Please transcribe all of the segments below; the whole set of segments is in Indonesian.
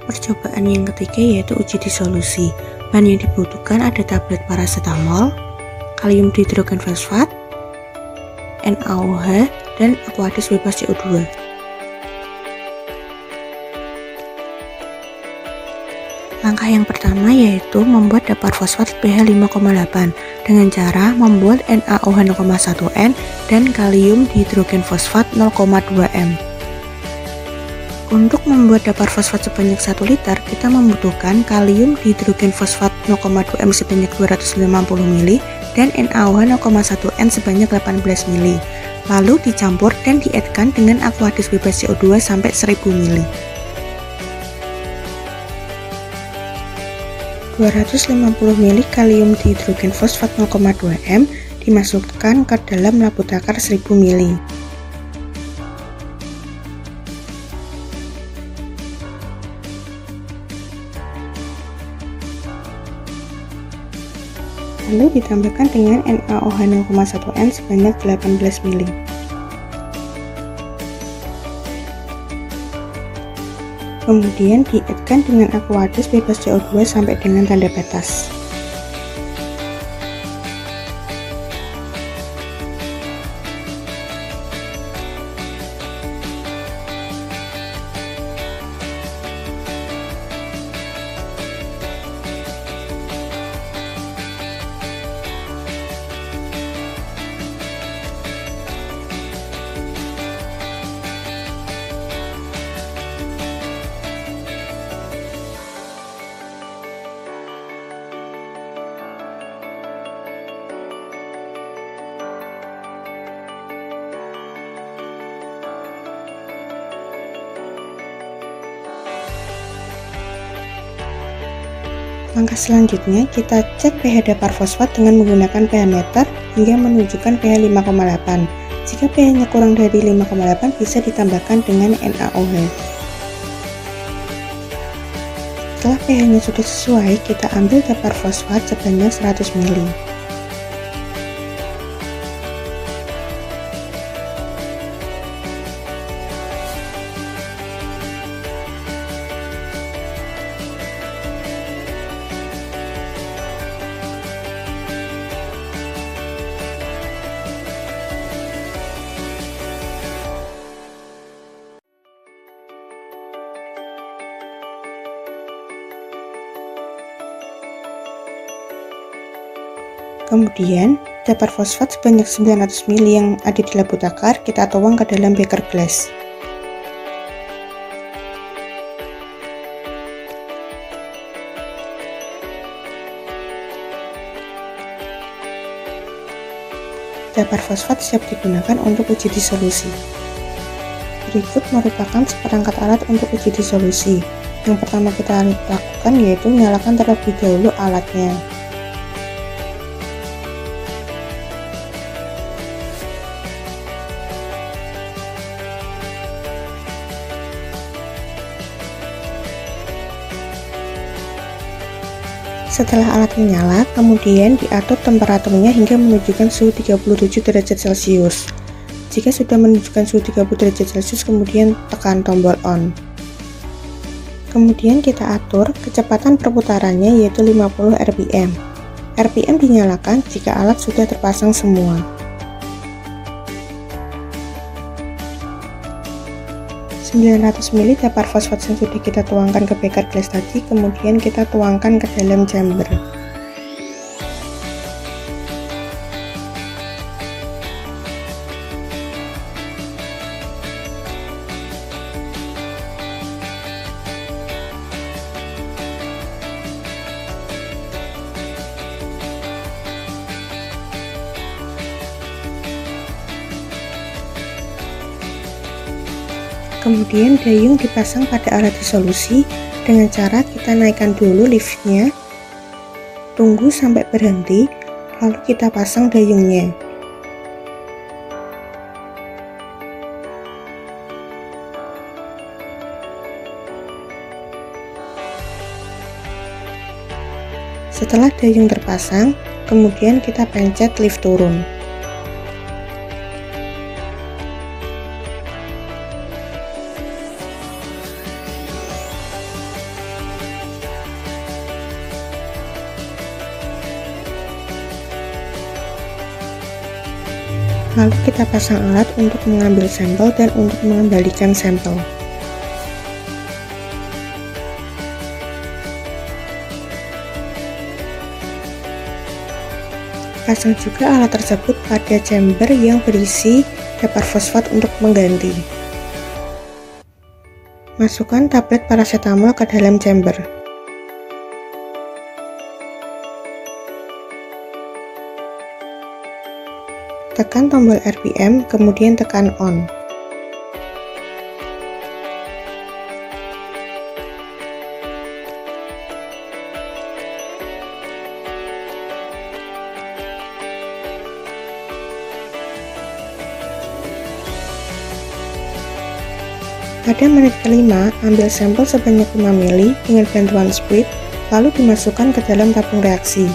Percobaan yang ketiga yaitu uji disolusi. Bahan yang dibutuhkan ada tablet paracetamol, kalium dihidrogenfosfat, NaOH, dan Aquadis bebas CO2. Langkah yang pertama yaitu membuat dapur fosfat pH 5,8 dengan cara membuat NaOH 0,1 N dan kalium dihidrogenfosfat 0,2 M. Untuk membuat dapur fosfat sebanyak 1 liter, kita membutuhkan kalium dihidrogenfosfat 0,2 M sebanyak 250 ml dan NaOH 0,1 N sebanyak 18 ml. Lalu dicampur dan diedkan dengan Aquadis bebas CO2 sampai 1000 ml. 250 ml kalium dihidrogenfosfat 0,2 M dimasukkan ke dalam labu takar 1000 ml. Lalu ditambahkan dengan NaOH 0,1 N sebanyak 18 ml. Kemudian diedkan dengan Aquadis bebas CO2 sampai dengan tanda batas. Langkah selanjutnya, kita cek pH dapur fosfat dengan menggunakan pH meter hingga menunjukkan pH 5,8. Jika pH-nya kurang dari 5,8 bisa ditambahkan dengan NaOH. Setelah pH-nya sudah sesuai, kita ambil dapur fosfat sebanyak 100 ml. Kemudian, dapur fosfat sebanyak 900 ml yang ada di labu takar kita tuang ke dalam beker gelas. Dapur fosfat siap digunakan untuk uji disolusi. Berikut merupakan seperangkat alat untuk uji disolusi. Yang pertama kita lakukan yaitu nyalakan terlebih dahulu alatnya. Setelah alat menyala, kemudian diatur temperaturnya hingga menunjukkan suhu 37 derajat Celcius. Jika sudah menunjukkan suhu 30 derajat Celcius, kemudian tekan tombol on. Kemudian kita atur kecepatan perputarannya yaitu 50 rpm. RPM dinyalakan jika alat sudah terpasang semua. (900 ml dapur fosfat yang sudah kita tuangkan ke beker gelas tadi, kemudian kita tuangkan ke dalam chamber. Kemudian dayung dipasang pada alat disolusi dengan cara kita naikkan dulu liftnya, tunggu sampai berhenti, lalu kita pasang dayungnya. Setelah dayung terpasang, kemudian kita pencet lift turun. Lalu kita pasang alat untuk mengambil sampel dan untuk mengembalikan sampel. Pasang juga alat tersebut pada chamber yang berisi dapar fosfat untuk mengganti. Masukkan tablet paracetamol ke dalam chamber. Tekan tombol RPM, kemudian tekan on. Pada menit kelima, ambil sampel sebanyak 5 ml dengan bantuan spuit, lalu dimasukkan ke dalam tabung reaksi.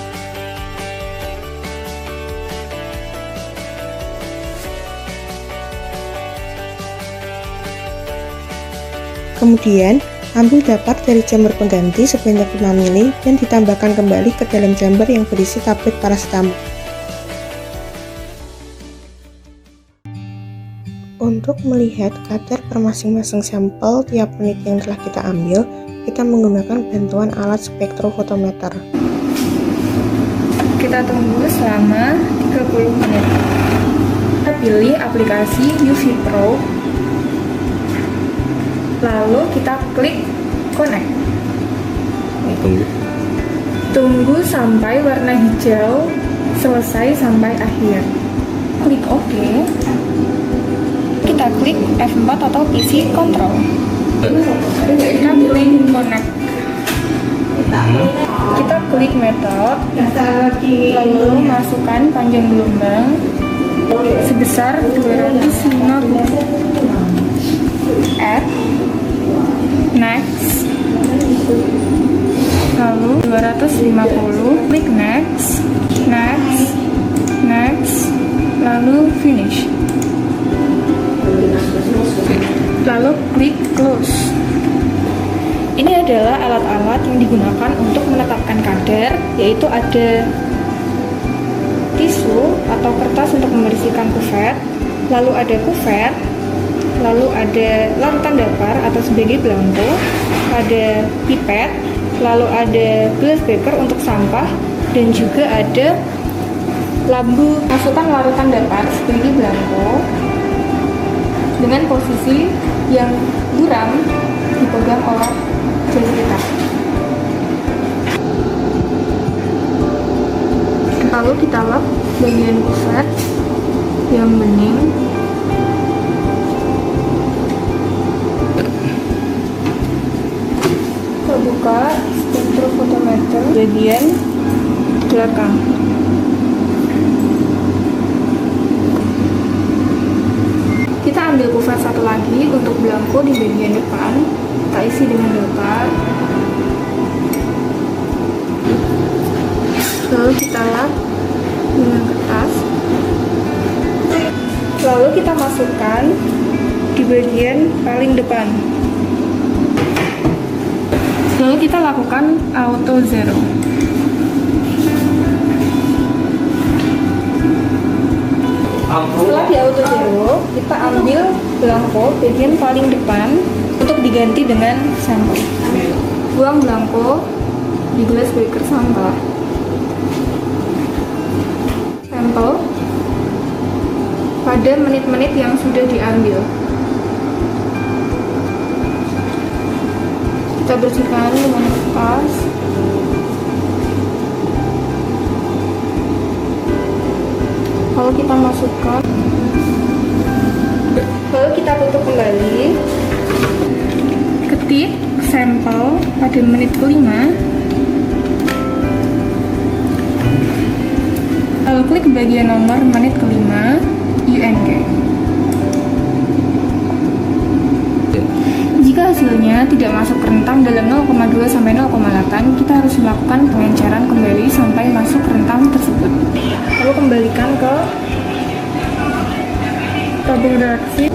Kemudian, ambil dapar dari chamber pengganti sebanyak 5 ml dan ditambahkan kembali ke dalam chamber yang berisi tablet paracetamol. Untuk melihat kadar per masing-masing sampel tiap menit yang telah kita ambil, kita menggunakan bantuan alat spektrofotometer. Kita tunggu selama 30 menit. Kita pilih aplikasi UV Pro, lalu kita klik connect. Tunggu sampai warna hijau selesai sampai akhir. Klik OK. Kita klik F4 atau PC Control. Kita klik Connect. Kita klik Method, lalu masukkan panjang gelombang sebesar 250. Add, Next, lalu 250. Klik Next, Next, Next, lalu Finish. Lalu klik close. Ini adalah alat-alat yang digunakan untuk menetapkan kadar, yaitu ada tisu atau kertas untuk membersihkan kuvet, lalu ada kuvet, lalu ada larutan dapar atau sebagai belangko, ada pipet, lalu ada glass beaker untuk sampah, dan juga ada lampu. Masukkan larutan dapar sebagai belangko dengan posisi yang buram dipegang oleh jari kita. Lalu kita lap bagian kuvet yang bening. Kita buka spektrofotometer bagian belakang. Kita ambil kuvet satu lagi untuk belangko di bagian depan. Kita isi dengan dapar. Lalu kita lap dengan kertas. Lalu kita masukkan di bagian paling depan. Lalu kita lakukan auto zero. Setelah di auto zero, kita ambil belangko bagian paling depan untuk diganti dengan sampel. Buang belangko di glass beaker sampah. Sampel pada menit-menit yang sudah diambil. Kita bersihkan dengan kertas. Lalu kita masukkan, lalu kita tutup kembali. Ketik sampel pada menit kelima, lalu klik bagian nomor menit kelima UNG. Jika hasilnya tidak masuk rentang dalam 0,2 sampai 0,8, kita harus melakukan pengenceran kembali sampai masuk rentang tersebut. Lalu kembalikan ke tabung reaksi.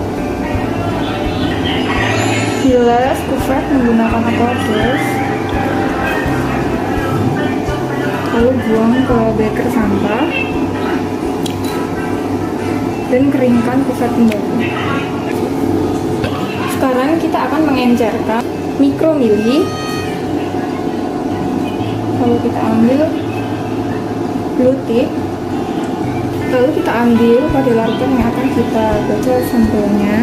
Bilas kuvet menggunakan aqueous, lalu buang ke beaker sampah. dan keringkan kufet kembali. Sekarang kita akan mengencerkan mikromili. Lalu kita ambil blue tip. Lalu kita ambil pada larutan yang akan kita baca sampelnya.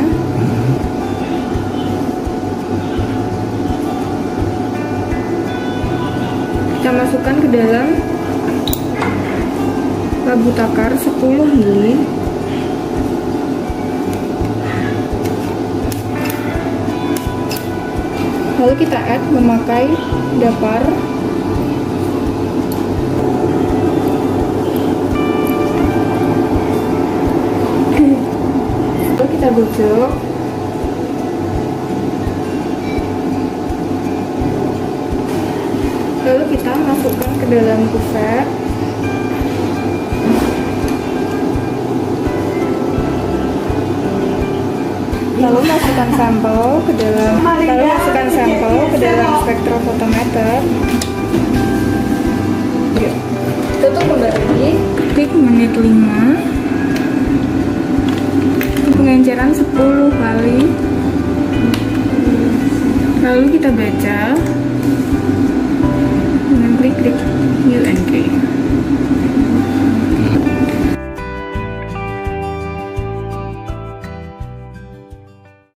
Kita masukkan ke dalam labu takar 10 ml. Lalu kita add memakai dapar. Lalu kita gocok. Lalu kita masukkan ke dalam kufet. Lalu masukkan sampel ke dalam spektrofotometer. Tutup kembali. Klik menit 5. Pengenceran 10 kali. Lalu kita baca dengan klik U and K.